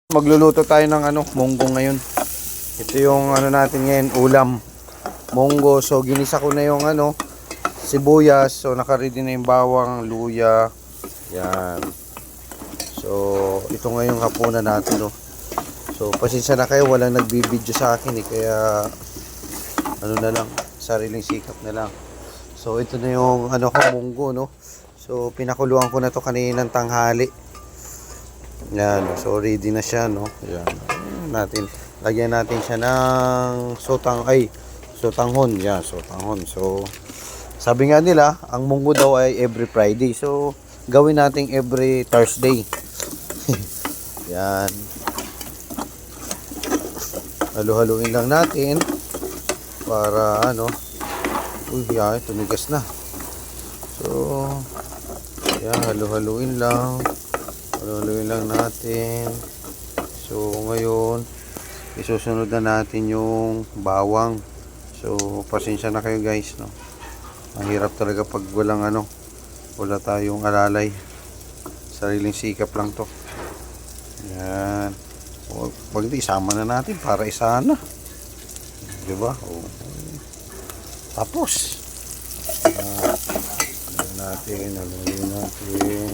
Magluluto tayo ng munggo ngayon. Ito yung natin ngayon, ulam. Munggo. So ginisa ko na yung sibuyas. So naka-ready na yung bawang, luya. Yan. So ito ngayong hapunan natin, no. So pasensya na kayo, walang nagbibideo sa akin kaya na lang, sariling sikap na lang. So ito na yung munggo, no. So pinakuluan ko na to kaninang tanghali. Yan, so ready na siya, no. Yan. Lagyan natin siya ng sotanghon. Yan, sotanghon. So sabi nga nila, ang munggo daw ay every Friday. So gawin natin every Thursday. Yan. Halo-haluin lang natin para yan, tumigas na. So yan, halo-haluin lang natin. So ngayon isusunod na natin yung bawang. So pasensya na kayo guys, no. Ang hirap talaga pag wala tayong alalay. Sariling sikap lang to. Yan. Pag isama na natin para isa na, diba? Tapos haluin natin.